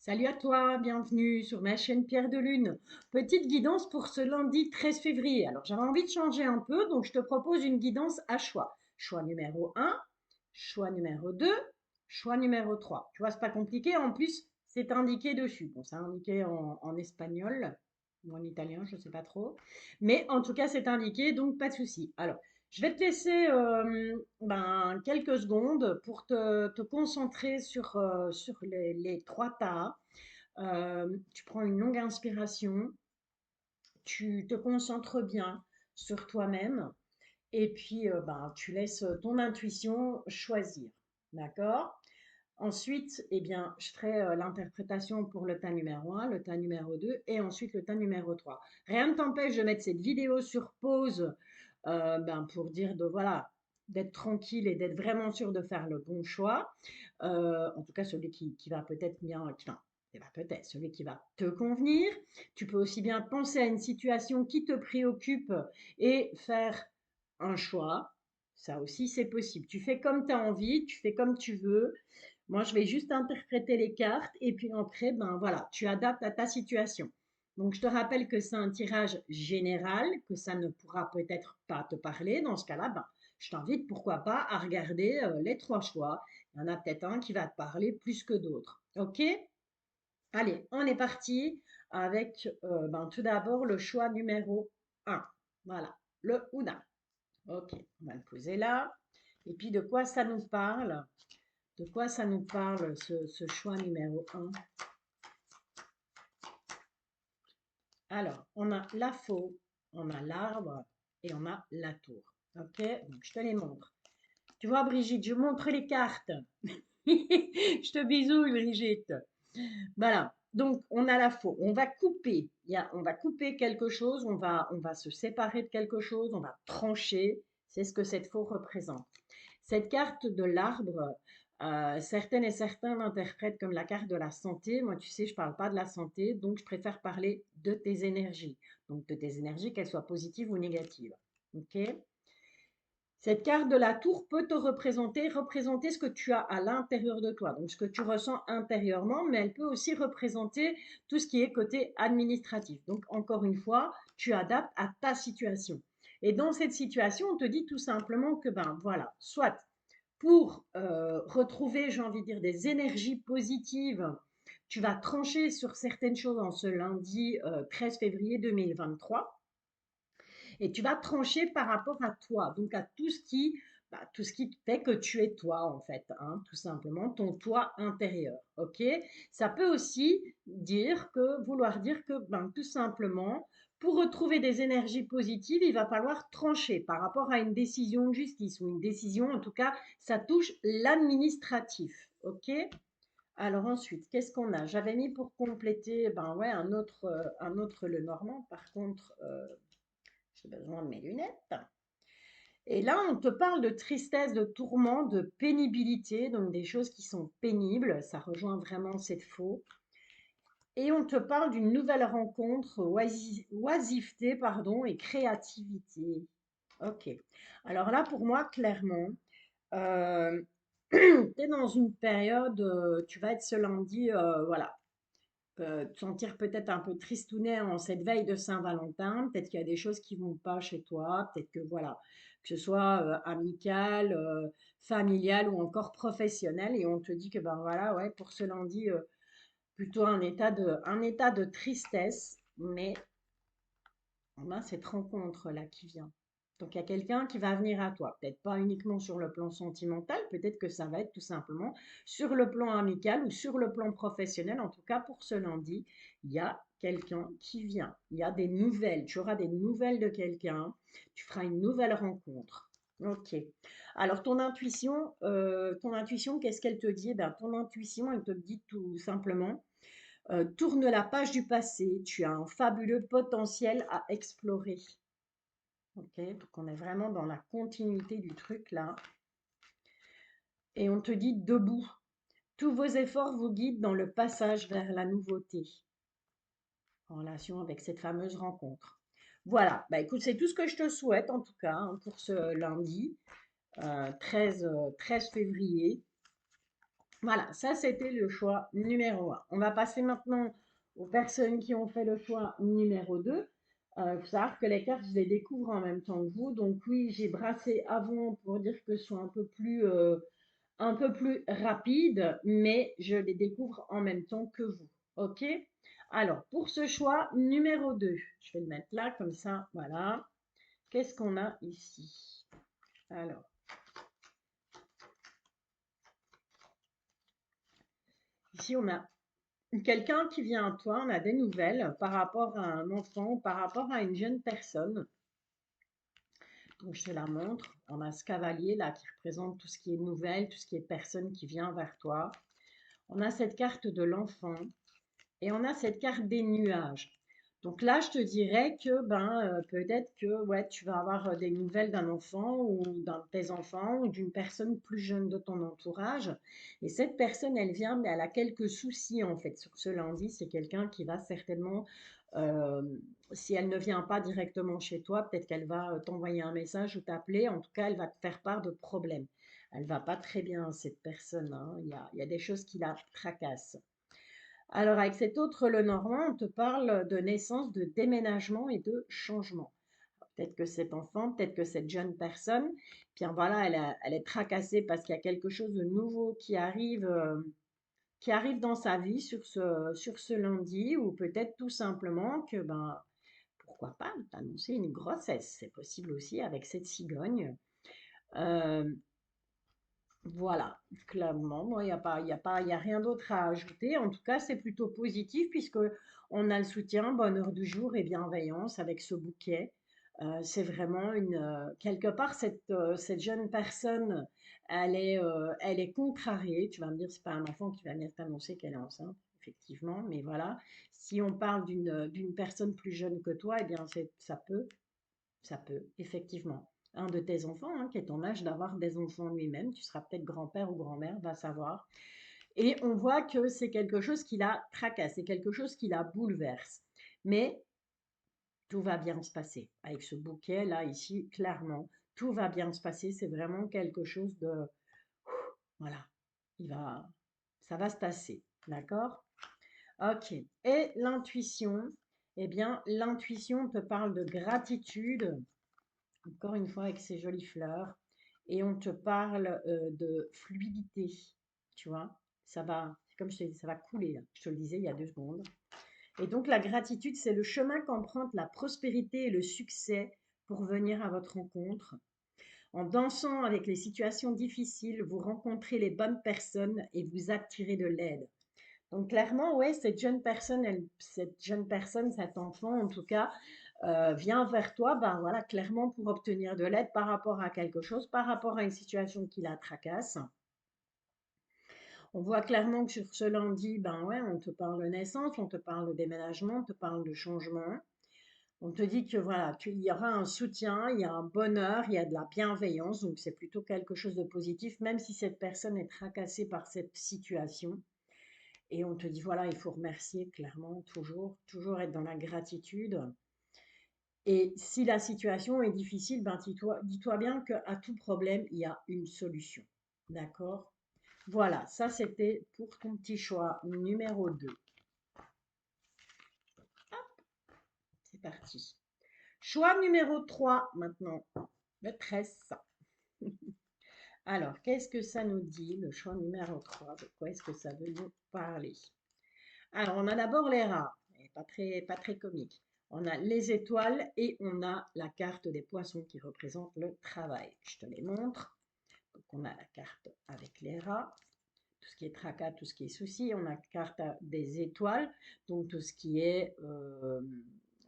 Salut à toi, bienvenue sur ma chaîne Pierre de Lune. Petite guidance pour ce lundi 13 février. Alors j'avais envie de changer un peu, donc je te propose une guidance à choix. Choix numéro un, choix numéro 2, choix numéro 3. Tu vois, c'est pas compliqué, en plus c'est indiqué dessus. Bon, c'est indiqué en espagnol ou en italien, je sais pas trop. Mais en tout cas c'est indiqué, donc pas de souci. Alors, je vais te laisser quelques secondes pour te concentrer sur les trois tas. Tu prends une longue inspiration, tu te concentres bien sur toi-même et puis tu laisses ton intuition choisir. D'accord? Ensuite, eh bien, je ferai l'interprétation pour le tas numéro un, le tas numéro 2 et ensuite le tas numéro 3. Rien ne t'empêche de mettre cette vidéo sur pause pour dire voilà, d'être tranquille et d'être vraiment sûr de faire le bon choix. En tout cas, celui qui va peut-être bien, peut-être celui qui va te convenir. Tu peux aussi bien penser à une situation qui te préoccupe et faire un choix. Ça aussi, c'est possible. Tu fais comme tu as envie, tu fais comme tu veux. Moi, je vais juste interpréter les cartes et puis après, ben voilà, tu adaptes à ta situation. Donc, je te rappelle que c'est un tirage général, que ça ne pourra peut-être pas te parler. Dans ce cas-là, ben, je t'invite, pourquoi pas, à regarder les trois choix. Il y en a peut-être un qui va te parler plus que d'autres. OK? Allez, on est parti avec tout d'abord le choix numéro un. Voilà, le Ouna. OK, on va le poser là. Et puis, de quoi ça nous parle? De quoi ça nous parle, ce choix numéro un? Alors, on a la faux, on a l'arbre et on a la tour. OK? Donc, je te les montre. Tu vois, Brigitte, je montre les cartes. Je te bisouille, Brigitte. Voilà. Donc, on a la faux. On va couper. On va couper quelque chose. On va se séparer de quelque chose. On va trancher. C'est ce que cette faux représente. Cette carte de l'arbre, certaines et certains l'interprètent comme la carte de la santé. Moi, tu sais, je ne parle pas de la santé, donc je préfère parler de tes énergies. Donc, de tes énergies, qu'elles soient positives ou négatives. OK? Cette carte de la tour peut te représenter ce que tu as à l'intérieur de toi, donc ce que tu ressens intérieurement, mais elle peut aussi représenter tout ce qui est côté administratif. Donc, encore une fois, tu adaptes à ta situation. Et dans cette situation, on te dit tout simplement que, ben voilà, soit pour retrouver, j'ai envie de dire, des énergies positives, tu vas trancher sur certaines choses en ce lundi 13 février 2023 et tu vas trancher par rapport à toi, donc à tout ce qui fait que tu es toi en fait, hein, tout simplement ton toi intérieur. Ok? Ça peut aussi vouloir dire que tout simplement, pour retrouver des énergies positives, il va falloir trancher par rapport à une décision de justice ou une décision, en tout cas, ça touche l'administratif. Ok? Alors ensuite, qu'est-ce qu'on a? J'avais mis pour compléter, un autre le normand. Par contre, j'ai besoin de mes lunettes. Et là, on te parle de tristesse, de tourment, de pénibilité, donc des choses qui sont pénibles. Ça rejoint vraiment cette faux. Et on te parle d'une nouvelle rencontre, oisiveté, pardon, et créativité. Ok. Alors là, pour moi, clairement, euh, tu es dans une période, tu vas être ce lundi, voilà, te sentir peut-être un peu tristounet en cette veille de Saint-Valentin. Peut-être qu'il y a des choses qui vont pas chez toi. Peut-être que voilà, que ce soit amical, familial ou encore professionnel. Et on te dit que ben voilà, ouais, pour ce lundi, plutôt un état de tristesse. Mais on a cette rencontre là qui vient. Donc il y a quelqu'un qui va venir à toi, peut-être pas uniquement sur le plan sentimental, peut-être que ça va être tout simplement sur le plan amical ou sur le plan professionnel. En tout cas, pour ce lundi, il y a quelqu'un qui vient. Il y a des nouvelles. Tu auras des nouvelles de quelqu'un. Tu feras une nouvelle rencontre. Ok. Alors ton intuition, qu'est-ce qu'elle te dit? Eh ben, ton intuition, elle te dit tout simplement tourne la page du passé, tu as un fabuleux potentiel à explorer. Ok, donc on est vraiment dans la continuité du truc là. Et on te dit debout. Tous vos efforts vous guident dans le passage vers la nouveauté en relation avec cette fameuse rencontre. Voilà, bah écoute, c'est tout ce que je te souhaite en tout cas pour ce lundi 13 février. Voilà, ça c'était le choix numéro un. On va passer maintenant aux personnes qui ont fait le choix numéro 2. Il faut savoir que les cartes, je les découvre en même temps que vous. Donc oui, j'ai brassé avant pour dire que ce soit un peu plus rapide, mais je les découvre en même temps que vous. OK? Alors, pour ce choix numéro 2, je vais le mettre là comme ça. Voilà. Qu'est-ce qu'on a ici? Alors, ici, on a quelqu'un qui vient à toi, on a des nouvelles par rapport à un enfant, par rapport à une jeune personne. Donc, je te la montre. On a ce cavalier là qui représente tout ce qui est nouvelle, tout ce qui est personne qui vient vers toi. On a cette carte de l'enfant et on a cette carte des nuages. Donc là, je te dirais que peut-être que ouais, tu vas avoir des nouvelles d'un enfant ou d'un de tes enfants ou d'une personne plus jeune de ton entourage. Et cette personne, elle vient, mais elle a quelques soucis en fait sur ce lundi. C'est quelqu'un qui va certainement, euh, si elle ne vient pas directement chez toi, peut-être qu'elle va t'envoyer un message ou t'appeler. En tout cas, elle va te faire part de problèmes. Elle va pas très bien, cette personne, hein. Il y a des choses qui la tracassent. Alors, avec cet autre Lenormand, on te parle de naissance, de déménagement et de changement. Peut-être que cet enfant, peut-être que cette jeune personne, bien voilà, elle est tracassée parce qu'il y a quelque chose de nouveau qui arrive dans sa vie sur ce lundi, ou peut-être tout simplement que, ben, pourquoi pas, t'annoncer une grossesse. C'est possible aussi avec cette cigogne. Euh, Voilà, clairement, moi, il y a rien d'autre à ajouter. En tout cas, c'est plutôt positif puisque on a le soutien, bonheur du jour et bienveillance avec ce bouquet. C'est vraiment quelque part, cette jeune personne, elle est contrariée. Tu vas me dire, c'est pas un enfant qui va venir t'annoncer qu'elle est enceinte, effectivement, mais voilà. Si on parle d'une personne plus jeune que toi, eh bien, ça peut, effectivement. Un de tes enfants, hein, qui est en âge d'avoir des enfants lui-même, tu seras peut-être grand-père ou grand-mère, va savoir. Et on voit que c'est quelque chose qui la tracasse, c'est quelque chose qui la bouleverse. Mais tout va bien se passer. Avec ce bouquet là, ici, clairement, tout va bien se passer. C'est vraiment quelque chose de... Voilà, il va, ça va se passer. D'accord? Ok. Et l'intuition, eh bien, l'intuition te parle de gratitude, encore une fois avec ces jolies fleurs, et on te parle de fluidité, tu vois, ça va, comme je te dis, ça va couler, là. Je te le disais il y a 2 secondes. Et donc la gratitude, c'est le chemin qu'emprunte la prospérité et le succès pour venir à votre rencontre. En dansant avec les situations difficiles, vous rencontrez les bonnes personnes et vous attirez de l'aide. Donc clairement, ouais, cette jeune personne, cet enfant en tout cas, vient vers toi, ben voilà, clairement pour obtenir de l'aide par rapport à quelque chose, par rapport à une situation qui la tracasse. On voit clairement que sur ce lundi, ben ouais, on te parle de naissance, on te parle de déménagement, on te parle de changement. On te dit que voilà, il y aura un soutien, il y a un bonheur, il y a de la bienveillance, donc c'est plutôt quelque chose de positif, même si cette personne est tracassée par cette situation. Et on te dit, voilà, il faut remercier clairement, toujours, toujours être dans la gratitude. Et si la situation est difficile, ben dis-toi bien qu'à tout problème, il y a une solution. D'accord? Voilà, ça c'était pour ton petit choix numéro 2. C'est parti. Choix numéro 3 maintenant, maîtresse. Alors, qu'est-ce que ça nous dit, le choix numéro 3? De quoi est-ce que ça veut nous parler? Alors, on a d'abord les rats, et pas très comique. On a les étoiles et on a la carte des poissons qui représente le travail. Je te les montre. Donc, on a la carte avec les rats, tout ce qui est tracas, tout ce qui est souci. On a la carte des étoiles, donc tout ce qui est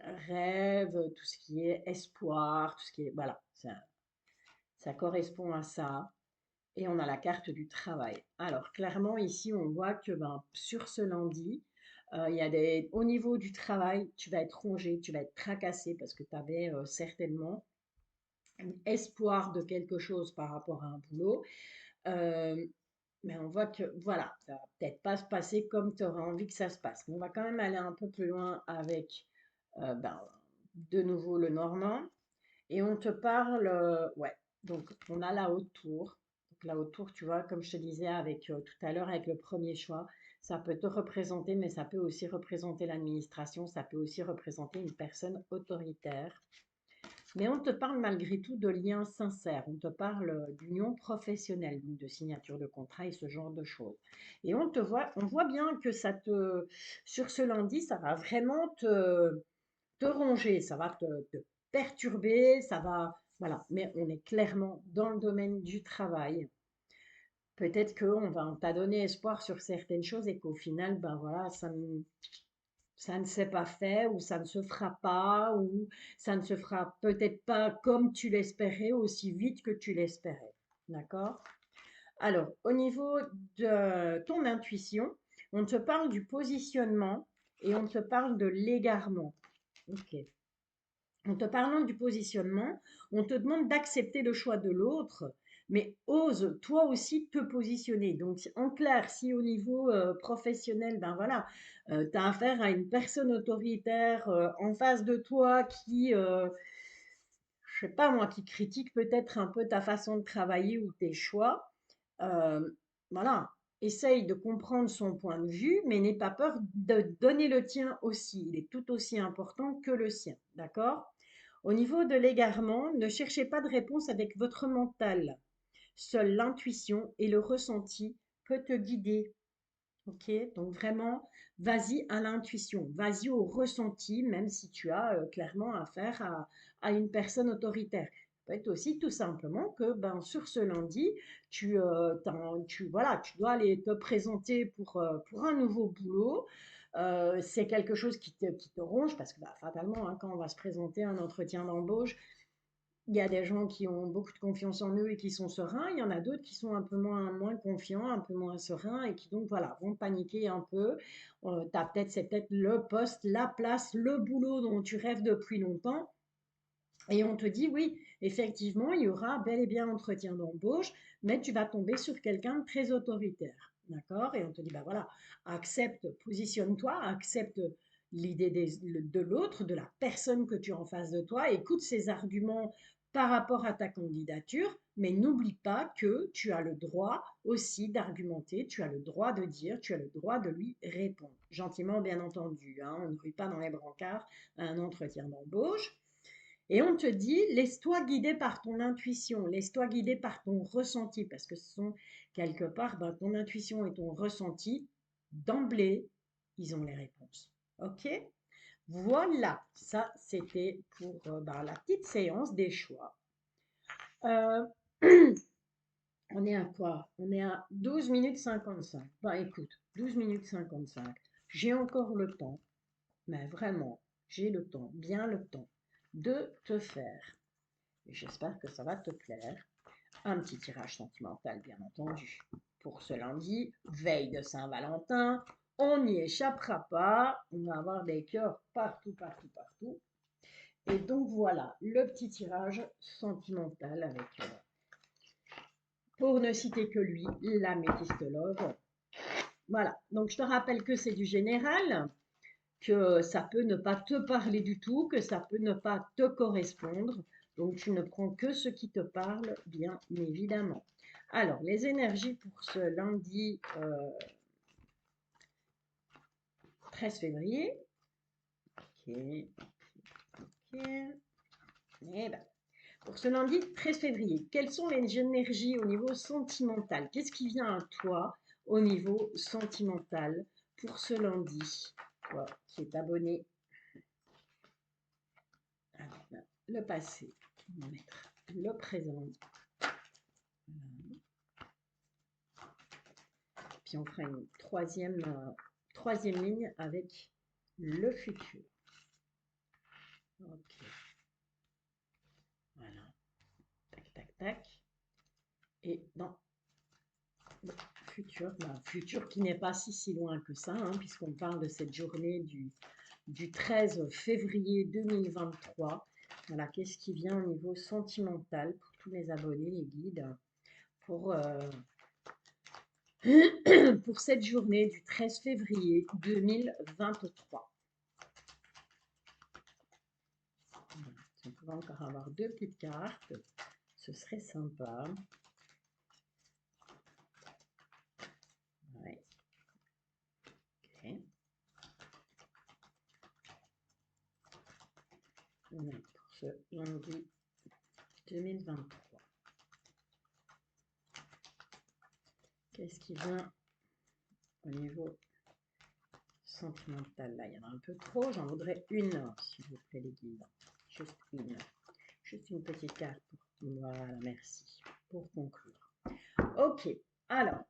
rêve, tout ce qui est espoir, tout ce qui est... Voilà, ça correspond à ça. Et on a la carte du travail. Alors, clairement, ici, on voit que ben, sur ce lundi, il y a au niveau du travail, tu vas être rongé, tu vas être tracassé parce que tu avais certainement un espoir de quelque chose par rapport à un boulot. Euh, mais on voit que, voilà, ça va peut-être pas se passer comme tu aurais envie que ça se passe. Mais on va quand même aller un peu plus loin avec, ben, de nouveau, le Normand. Et on te parle, ouais, donc on a la haute tour. Donc là autour, tu vois, comme je te disais avec tout à l'heure avec le premier choix, ça peut te représenter, mais ça peut aussi représenter l'administration, ça peut aussi représenter une personne autoritaire. Mais on te parle malgré tout de liens sincères, on te parle d'union professionnelle, donc de signature de contrat et ce genre de choses. Et on voit bien que sur ce lundi, ça va vraiment te ronger, ça va te perturber, ça va, voilà. Mais on est clairement dans le domaine du travail. Peut-être on t'a donné espoir sur certaines choses et qu'au final, ben voilà, ça ne s'est pas fait ou ça ne se fera pas ou ça ne se fera peut-être pas comme tu l'espérais, aussi vite que tu l'espérais. D'accord? Alors, au niveau de ton intuition, on te parle du positionnement et on te parle de l'égarement. Ok. En te parlant du positionnement, on te demande d'accepter le choix de l'autre, mais ose toi aussi te positionner. Donc, en clair, si au niveau professionnel, ben voilà, tu as affaire à une personne autoritaire en face de toi je sais pas moi, qui critique peut-être un peu ta façon de travailler ou tes choix, euh, voilà, essaye de comprendre son point de vue, mais n'aie pas peur de donner le tien aussi. Il est tout aussi important que le sien, d'accord? Au niveau de l'égarement, ne cherchez pas de réponse avec votre mental. Seule l'intuition et le ressenti peut te guider. Ok? Donc vraiment, vas-y à l'intuition, vas-y au ressenti, même si tu as clairement affaire à une personne autoritaire. Ça peut être aussi tout simplement que ben, sur ce lundi, voilà, tu dois aller te présenter pour un nouveau boulot. C'est quelque chose qui te ronge parce que bah, fatalement, hein, quand on va se présenter à un entretien d'embauche, il y a des gens qui ont beaucoup de confiance en eux et qui sont sereins. Il y en a d'autres qui sont un peu moins confiants, un peu moins sereins et qui donc voilà, vont paniquer un peu. C'est peut-être le poste, la place, le boulot dont tu rêves depuis longtemps. Et on te dit, oui, effectivement, il y aura bel et bien entretien d'embauche, mais tu vas tomber sur quelqu'un de très autoritaire. D'accord? Et on te dit, bah voilà, accepte, positionne-toi, accepte l'idée de l'autre, de la personne que tu as en face de toi, écoute ses arguments par rapport à ta candidature, mais n'oublie pas que tu as le droit aussi d'argumenter, tu as le droit de dire, tu as le droit de lui répondre. Gentiment, bien entendu, hein, on ne rue pas dans les brancards à un entretien d'embauche. Et on te dit, laisse-toi guider par ton intuition, laisse-toi guider par ton ressenti, parce que ce sont quelque part ben, ton intuition et ton ressenti, d'emblée, ils ont les réponses. Ok? Voilà, ça c'était pour ben, la petite séance des choix. Euh, on est à quoi? On est à 12 minutes 55. Ben écoute, 12 minutes 55. J'ai encore le temps, mais vraiment, j'ai le temps, bien le temps, de te faire. J'espère que ça va te plaire. Un petit tirage sentimental, bien entendu. Pour ce lundi, veille de Saint-Valentin, on n'y échappera pas. On va avoir des cœurs partout, partout, partout. Et donc voilà, le petit tirage sentimental avec, pour ne citer que lui, la Métiste Love. Voilà, donc je te rappelle que c'est du général, que ça peut ne pas te parler du tout, que ça peut ne pas te correspondre. Donc, tu ne prends que ce qui te parle, bien évidemment. Alors, les énergies pour ce lundi 13 février. Ok, ok. Eh ben, pour ce lundi 13 février, quelles sont les énergies au niveau sentimental? Qu'est-ce qui vient à toi au niveau sentimental pour ce lundi? Toi qui es abonné. Alors, le passé, on va mettre le présent. Puis on fera une troisième ligne avec le futur. Ok, voilà. Tac, tac, tac. Et dans le futur, futur qui n'est pas si loin que ça, hein, puisqu'on parle de cette journée du 13 février 2023. Voilà, qu'est-ce qui vient au niveau sentimental pour tous les abonnés, les guides, pour, pour cette journée du 13 février 2023. Si on pouvait encore avoir deux petites cartes, ce serait sympa. pour ce lundi 2023. Qu'est-ce qui vient au niveau sentimental? Là, il y en a un peu trop. J'en voudrais une, s'il vous plaît, les guides. Juste une. Juste une petite carte. Voilà, merci. Pour conclure. Ok. Alors,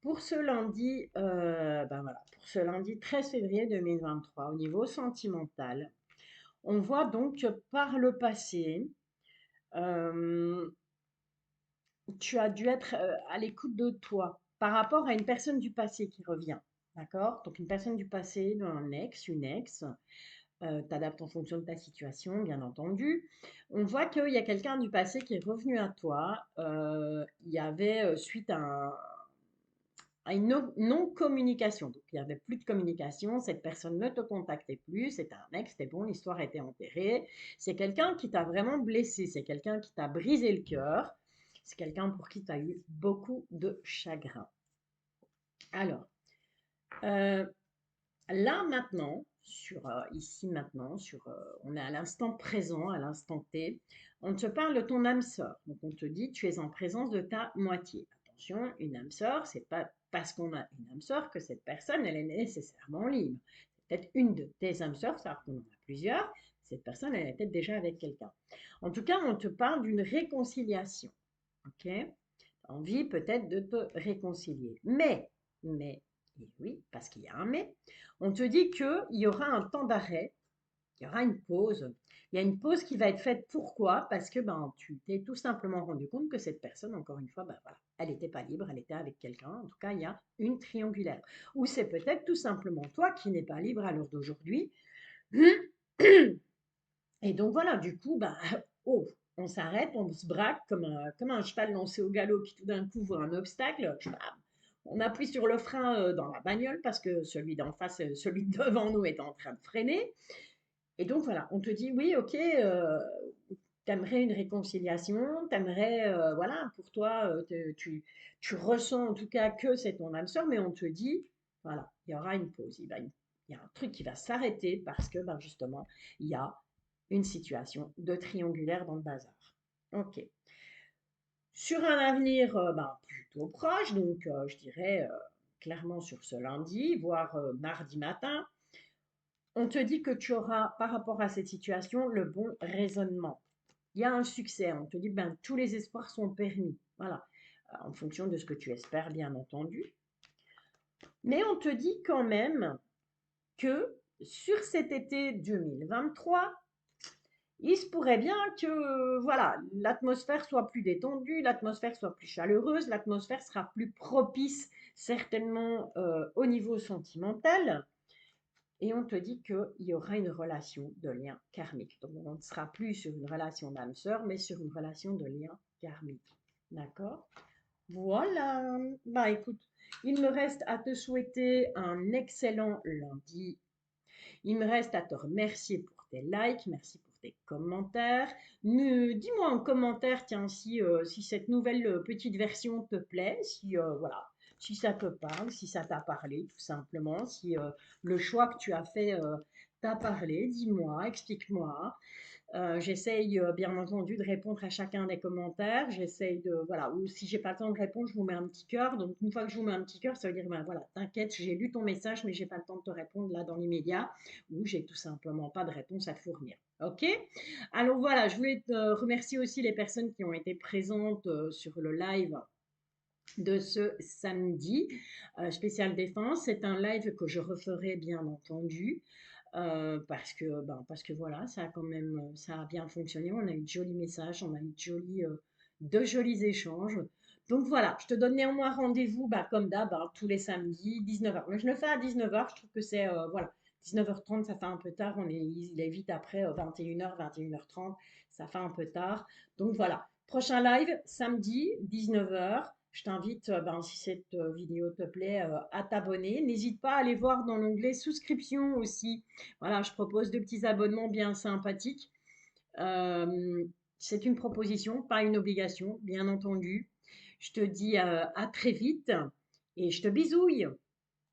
pour ce lundi, voilà, pour ce lundi 13 février 2023, au niveau sentimental, on voit donc que par le passé, tu as dû être à l'écoute de toi par rapport à une personne du passé qui revient. D'accord? Donc, une personne du passé, un ex, une ex, t'adaptes en fonction de ta situation, bien entendu. On voit qu'il y a quelqu'un du passé qui est revenu à toi. Il y avait, suite à une non-communication. Donc, il n'y avait plus de communication, cette personne ne te contactait plus, c'était un ex, c'était bon, l'histoire était enterrée. C'est quelqu'un qui t'a vraiment blessé, c'est quelqu'un qui t'a brisé le cœur, c'est quelqu'un pour qui tu as eu beaucoup de chagrin. Alors, euh, là maintenant, ici maintenant, on est à l'instant présent, à l'instant T, on te parle de ton âme sœur. Donc on te dit, tu es en présence de ta moitié. Attention, une âme sœur, c'est pas parce qu'on a une âme sœur que cette personne, elle est nécessairement libre. C'est peut-être une de tes âmes sœurs, ça qu'on en a plusieurs. Cette personne, elle est peut-être déjà avec quelqu'un. En tout cas, on te parle d'une réconciliation. Ok? Envie peut-être de te réconcilier. Mais, et oui, parce qu'il y a un mais, on te dit qu'il y aura un temps d'arrêt, il y aura une pause. Il y a une pause qui va être faite. Pourquoi? Parce que tu t'es tout simplement rendu compte que cette personne, encore une fois, voilà, elle n'était pas libre, elle était avec quelqu'un. En tout cas, il y a une triangulaire. Ou c'est peut-être tout simplement toi qui n'es pas libre à l'heure d'aujourd'hui. Et donc voilà, du coup, oh, on s'arrête, on se braque comme un cheval lancé au galop qui tout d'un coup voit un obstacle. On appuie sur le frein dans la bagnole parce que celui d'en face, celui de devant nous est en train de freiner. Et donc voilà, on te dit oui, ok, t'aimerais une réconciliation, t'aimerais, voilà, pour toi, tu ressens en tout cas que c'est ton âme sœur, mais on te dit, voilà, il y aura une pause, il y a un truc qui va s'arrêter parce que justement, il y a une situation de triangulaire dans le bazar. Ok. Sur un avenir plutôt proche, donc je dirais clairement sur ce lundi, voire mardi matin, on te dit que tu auras, par rapport à cette situation, le bon raisonnement. Il y a un succès. On te dit, tous les espoirs sont permis. Voilà. En fonction de ce que tu espères, bien entendu. Mais on te dit quand même que sur cet été 2023, il se pourrait bien que voilà, l'atmosphère soit plus détendue, l'atmosphère soit plus chaleureuse, l'atmosphère sera plus propice certainement au niveau sentimental. Et on te dit qu'il y aura une relation de lien karmique. Donc on ne sera plus sur une relation d'âme-sœur, mais sur une relation de lien karmique. D'accord? Voilà. Écoute, il me reste à te souhaiter un excellent lundi. Il me reste à te remercier pour tes likes, merci pour tes commentaires. Dis-moi en commentaire, tiens, si cette nouvelle petite version te plaît, voilà, si ça te parle, si ça t'a parlé, tout simplement, si le choix que tu as fait t'a parlé, dis-moi, explique-moi. J'essaye bien entendu de répondre à chacun des commentaires. J'essaye de, voilà, ou si j'ai pas le temps de répondre, je vous mets un petit cœur. Donc une fois que je vous mets un petit cœur, ça veut dire, voilà, t'inquiète, j'ai lu ton message, mais j'ai pas le temps de te répondre là dans l'immédiat, ou j'ai tout simplement pas de réponse à te fournir. Ok? Alors voilà, je voulais te remercier aussi les personnes qui ont été présentes sur le live de ce samedi spécial défense. C'est un live que je referai bien entendu. Parce que voilà, ça a quand même, ça a bien fonctionné. On a eu de jolis messages, on a eu de jolis échanges. Donc voilà, je te donne néanmoins rendez-vous, comme d'hab, tous les samedis, 19h. Mais je le fais à 19h, je trouve que c'est, voilà, 19h30, ça fait un peu tard, il est vite après 21h, 21h30, ça fait un peu tard. Donc voilà, prochain live, samedi, 19h. Je t'invite, si cette vidéo te plaît, à t'abonner. N'hésite pas à aller voir dans l'onglet souscription aussi. Voilà, je propose de petits abonnements bien sympathiques. C'est une proposition, pas une obligation, bien entendu. Je te dis à très vite et je te bisouille.